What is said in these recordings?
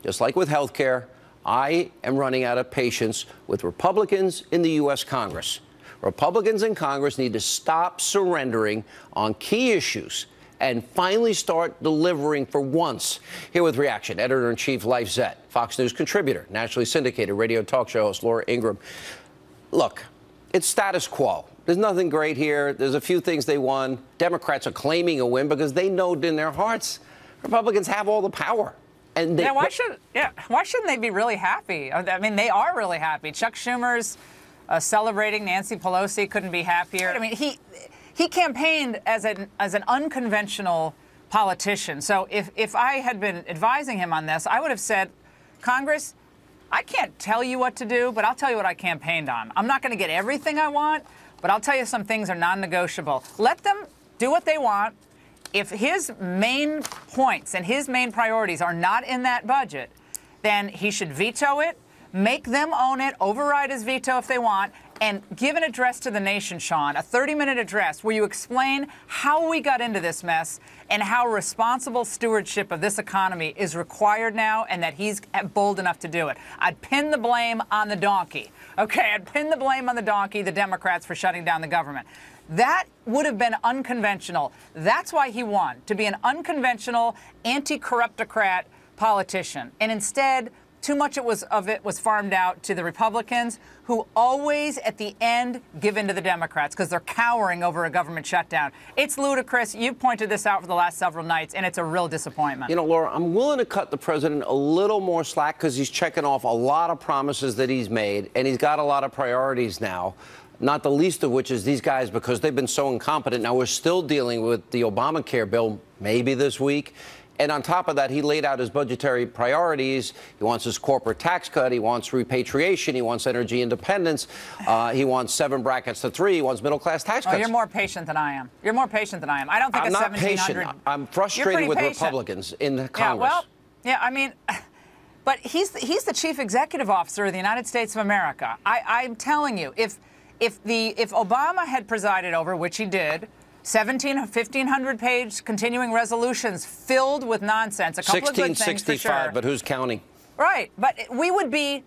just like with health care, I am running out of patience with Republicans in the U.S. Congress. Republicans in Congress need to stop surrendering on key issues and finally start delivering for once. Here with reaction, editor-in-chief Life Zet, Fox News contributor, nationally syndicated radio talk show host Laura Ingraham. Look, it's status quo. There's nothing great here. There's a few things they won. Democrats are claiming a win because they know in their hearts Republicans have all the power. And they, why shouldn't they be really happy? I mean, they are really happy. Chuck Schumer's celebrating. Nancy Pelosi couldn't be happier. I mean, he campaigned as an unconventional politician. So if I had been advising him on this, I would have said, Congress, I can't tell you what to do, but I'll tell you what I campaigned on. I'm not going to get everything I want, but I'll tell you some things are non-negotiable. Let them do what they want. If his main points and his main priorities are not in that budget, then he should veto it, make them own it, override his veto if they want, and give an address to the nation, Sean, a 30-minute address where you explain how we got into this mess and how responsible stewardship of this economy is required now and that he's bold enough to do it. I'd pin the blame on the donkey. Okay, I'd pin the blame on the donkey, the Democrats, for shutting down the government. That would have been unconventional. That's why he won, to be an unconventional, anti-corruptocrat politician. And instead, too much of it was farmed out to the Republicans, who always, at the end, give in to the Democrats because they're cowering over a government shutdown. It's ludicrous. You've pointed this out for the last several nights, and it's a real disappointment. You know, Laura, I'm willing to cut the president a little more slack because he's checking off a lot of promises that he's made, and he's got a lot of priorities now, not the least of which is these guys, because they've been so incompetent. Now, we're still dealing with the Obamacare bill, maybe this week. And on top of that, he laid out his budgetary priorities. He wants his corporate tax cut. He wants repatriation. He wants energy independence. He wants 7 brackets to 3. He wants middle-class tax cuts. You're more patient than I am. You're more patient than I am. I don't think I'm a not 1,700. patient. I'm frustrated with Republicans in Congress. Yeah, well, yeah, I mean, but he's the chief executive officer of the United States of America. I'm telling you, if Obama had presided over, which he did, 1,500-page continuing resolutions filled with nonsense. A couple of good things for sure. but who's counting? Right, but we would be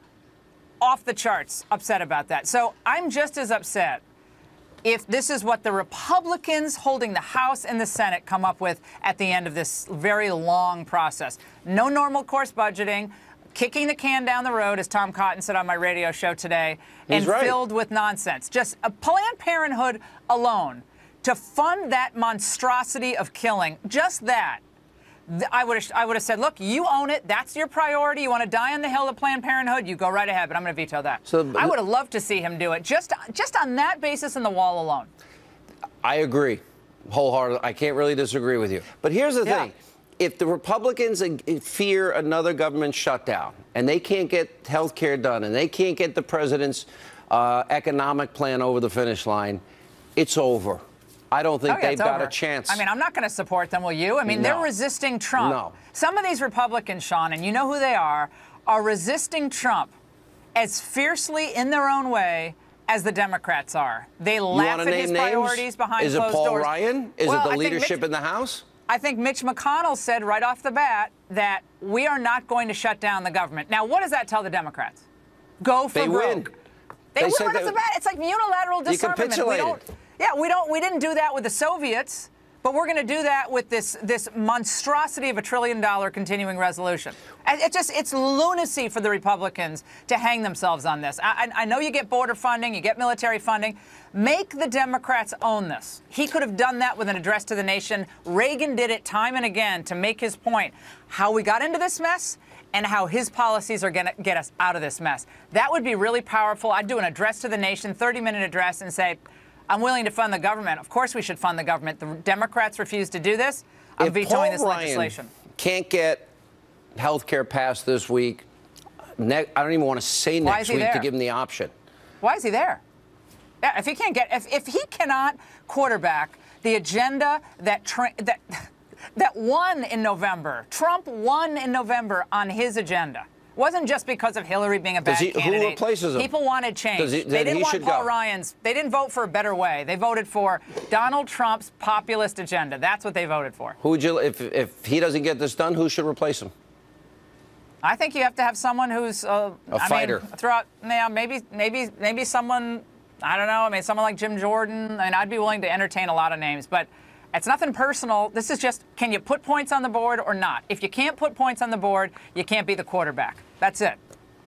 off the charts upset about that. So I'm just as upset if this is what the Republicans holding the House and the Senate come up with at the end of this very long process. No normal course budgeting, kicking the can down the road, as Tom Cotton said on my radio show today, and filled with nonsense. Just a Planned Parenthood alone. To fund that monstrosity of killing, just that, I would have said, look, you own it. That's your priority. You want to die on the hill of Planned Parenthood? You go right ahead, but I'm going to veto that. So, I would have loved to see him do it, just on that basis and the wall alone. I agree wholeheartedly. I can't really disagree with you. But here's the thing. If the Republicans fear another government shutdown and they can't get health care done and they can't get the president's economic plan over the finish line, it's over. I don't think they've got a chance. I mean, I'm not going to support them, will you? I mean, they're resisting Trump. No. Some of these Republicans, Sean, and you know who they are resisting Trump as fiercely in their own way as the Democrats are. They laugh at his priorities behind closed doors. Is it Paul Ryan? Is it the leadership in the House? I think Mitch McConnell said right off the bat that we are not going to shut down the government. Now, what does that tell the Democrats? Go for broke. They win right off the bat. It's like unilateral disarmament. We didn't do that with the Soviets, but we're going to do that with this monstrosity of $1 trillion continuing resolution. It's lunacy for the Republicans to hang themselves on this. I know you get border funding, you get military funding. Make the Democrats own this. He could have done that with an address to the nation. Reagan did it time and again to make his point, how we got into this mess and how his policies are going to get us out of this mess. That would be really powerful. I'd do an address to the nation, 30-minute address, and say, I'm willing to fund the government. Of course we should fund the government. The Democrats refuse to do this. I'm vetoing this legislation. Can't get health care passed this week. I don't even want to say next week to give him the option. Why is he there? Yeah, if he can't get, if he cannot quarterback the agenda that won in November, Trump won in November on his agenda. It wasn't just because of Hillary being a bad candidate. Who replaces him? People wanted change. They didn't want Paul Ryan's. They didn't vote for a better way. They voted for Donald Trump's populist agenda. That's what they voted for. Who would you, if he doesn't get this done, who should replace him? I think you have to have someone who's a fighter. Throughout, maybe someone, I don't know. I mean, someone like Jim Jordan. I mean, I'd be willing to entertain a lot of names, but it's nothing personal. This is just, can you put points on the board or not? If you can't put points on the board, you can't be the quarterback. That's it.